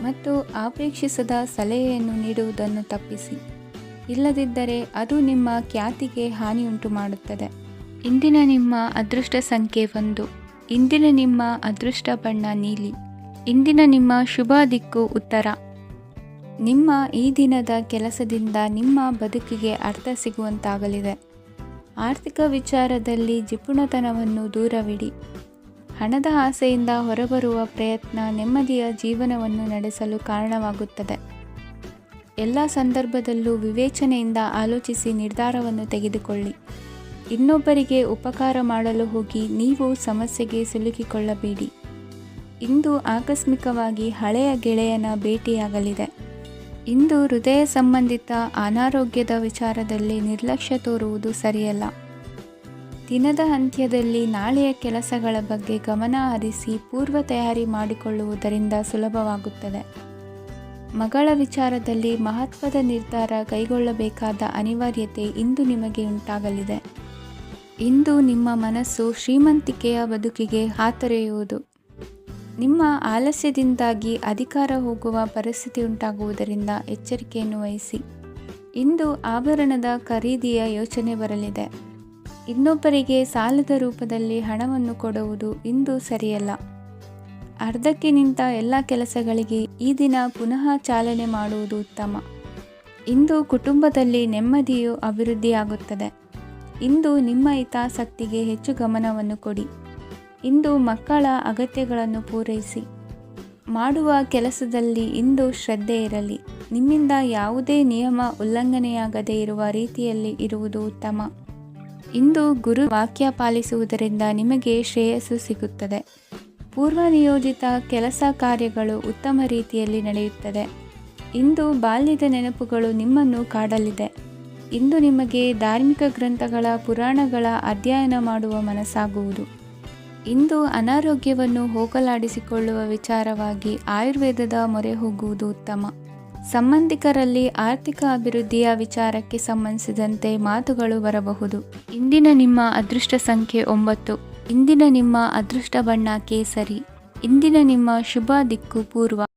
ಮತ್ತು ಅಪೇಕ್ಷಿಸದ ಸಲಹೆಯನ್ನು ನೀಡುವುದನ್ನು ತಪ್ಪಿಸಿ. ಇಲ್ಲದಿದ್ದರೆ ಅದು ನಿಮ್ಮ ಖ್ಯಾತಿಗೆ ಹಾನಿಯುಂಟು ಮಾಡುತ್ತದೆ. ಇಂದಿನ ನಿಮ್ಮ ಅದೃಷ್ಟ ಸಂಖ್ಯೆ 1. ಇಂದಿನ ನಿಮ್ಮ ಅದೃಷ್ಟ ಬಣ್ಣ ನೀಲಿ. ಇಂದಿನ ನಿಮ್ಮ ಶುಭ ದಿಕ್ಕು ಉತ್ತರ. ನಿಮ್ಮ ಈ ದಿನದ ಕೆಲಸದಿಂದ ನಿಮ್ಮ ಬದುಕಿಗೆ ಅರ್ಥ ಸಿಗುವಂತಾಗಲಿದೆ. ಆರ್ಥಿಕ ವಿಚಾರದಲ್ಲಿ ಜಿಪುಣತನವನ್ನು ದೂರವಿಡಿ. ಹಣದ ಆಸೆಯಿಂದ ಹೊರಬರುವ ಪ್ರಯತ್ನ ನೆಮ್ಮದಿಯ ಜೀವನವನ್ನು ನಡೆಸಲು ಕಾರಣವಾಗುತ್ತದೆ. ಎಲ್ಲ ಸಂದರ್ಭದಲ್ಲೂ ವಿವೇಚನೆಯಿಂದ ಆಲೋಚಿಸಿ ನಿರ್ಧಾರವನ್ನು ತೆಗೆದುಕೊಳ್ಳಿ. ಇನ್ನೊಬ್ಬರಿಗೆ ಉಪಕಾರ ಮಾಡಲು ಹೋಗಿ ನೀವು ಸಮಸ್ಯೆಗೆ ಸಿಲುಕಿಕೊಳ್ಳಬೇಡಿ. ಇಂದು ಆಕಸ್ಮಿಕವಾಗಿ ಹಳೆಯ ಗೆಳೆಯನ ಭೇಟಿಯಾಗಲಿದೆ. ಇಂದು ಹೃದಯ ಸಂಬಂಧಿತ ಅನಾರೋಗ್ಯದ ವಿಚಾರದಲ್ಲಿ ನಿರ್ಲಕ್ಷ್ಯ ತೋರುವುದು ಸರಿಯಲ್ಲ. ದಿನದ ಅಂತ್ಯದಲ್ಲಿ ನಾಳೆಯ ಕೆಲಸಗಳ ಬಗ್ಗೆ ಗಮನ ಹರಿಸಿ ಪೂರ್ವ ತಯಾರಿ ಮಾಡಿಕೊಳ್ಳುವುದರಿಂದ ಸುಲಭವಾಗುತ್ತದೆ. ಮಗಳ ವಿಚಾರದಲ್ಲಿ ಮಹತ್ವದ ನಿರ್ಧಾರ ಕೈಗೊಳ್ಳಬೇಕಾದ ಅನಿವಾರ್ಯತೆ ಇಂದು ನಿಮಗೆ ಉಂಟಾಗಲಿದೆ. ಇಂದು ನಿಮ್ಮ ಮನಸ್ಸು ಶ್ರೀಮಂತಿಕೆಯ ಬದುಕಿಗೆ ಹಾತೊರೆಯುವುದು. ನಿಮ್ಮ ಆಲಸ್ಯದಿಂದಾಗಿ ಅಧಿಕಾರ ಹೋಗುವ ಪರಿಸ್ಥಿತಿ ಉಂಟಾಗುವುದರಿಂದ ಎಚ್ಚರಿಕೆಯನ್ನು ವಹಿಸಿ. ಇಂದು ಆಭರಣದ ಖರೀದಿಯ ಯೋಚನೆ ಬರಲಿದೆ. ಇನ್ನೊಬ್ಬರಿಗೆ ಸಾಲದ ರೂಪದಲ್ಲಿ ಹಣವನ್ನು ಕೊಡುವುದು ಇಂದು ಸರಿಯಲ್ಲ. ಅರ್ಧಕ್ಕೆ ನಿಂತ ಎಲ್ಲ ಕೆಲಸಗಳಿಗೆ ಈ ದಿನ ಪುನಃ ಚಾಲನೆ ಮಾಡುವುದು ಉತ್ತಮ. ಇಂದು ಕುಟುಂಬದಲ್ಲಿ ನೆಮ್ಮದಿಯು ಅಭಿವೃದ್ಧಿಯಾಗುತ್ತದೆ. ಇಂದು ನಿಮ್ಮ ಹಿತಾಸಕ್ತಿಗೆ ಹೆಚ್ಚು ಗಮನವನ್ನು ಕೊಡಿ. ಇಂದು ಮಕ್ಕಳ ಅಗತ್ಯಗಳನ್ನು ಪೂರೈಸಿ. ಮಾಡುವ ಕೆಲಸದಲ್ಲಿ ಇಂದು ಶ್ರದ್ಧೆ ಇರಲಿ. ನಿಮ್ಮಿಂದ ಯಾವುದೇ ನಿಯಮ ಉಲ್ಲಂಘನೆಯಾಗದೇ ಇರುವ ರೀತಿಯಲ್ಲಿ ಇರುವುದು ಉತ್ತಮ. ಇಂದು ಗುರು ವಾಕ್ಯ ಪಾಲಿಸುವುದರಿಂದ ನಿಮಗೆ ಶ್ರೇಯಸ್ಸು ಸಿಗುತ್ತದೆ. ಪೂರ್ವ ನಿಯೋಜಿತ ಕೆಲಸ ಕಾರ್ಯಗಳು ಉತ್ತಮ ರೀತಿಯಲ್ಲಿ ನಡೆಯುತ್ತದೆ. ಇಂದು ಬಾಲ್ಯದ ನೆನಪುಗಳು ನಿಮ್ಮನ್ನು ಕಾಡಲಿದೆ. ಇಂದು ನಿಮಗೆ ಧಾರ್ಮಿಕ ಗ್ರಂಥಗಳ ಪುರಾಣಗಳ ಅಧ್ಯಯನ ಮಾಡುವ ಮನಸ್ಸಾಗುವುದು. ಇಂದು ಅನಾರೋಗ್ಯವನ್ನು ಹೋಗಲಾಡಿಸಿಕೊಳ್ಳುವ ವಿಚಾರವಾಗಿ ಆಯುರ್ವೇದದ ಮೊರೆ ಹೋಗುವುದು ಉತ್ತಮ. ಸಂಬಂಧಿಕರಲ್ಲಿ ಆರ್ಥಿಕ ಅಭಿವೃದ್ಧಿಯ ವಿಚಾರಕ್ಕೆ ಸಂಬಂಧಿಸಿದಂತೆ ಮಾತುಗಳು ಬರಬಹುದು. ಇಂದಿನ ನಿಮ್ಮ ಅದೃಷ್ಟ ಸಂಖ್ಯೆ 9. ಇಂದಿನ ನಿಮ್ಮ ಅದೃಷ್ಟ ಬಣ್ಣ ಕೇಸರಿ. ಇಂದಿನ ನಿಮ್ಮ ಶುಭ ದಿಕ್ಕು ಪೂರ್ವ.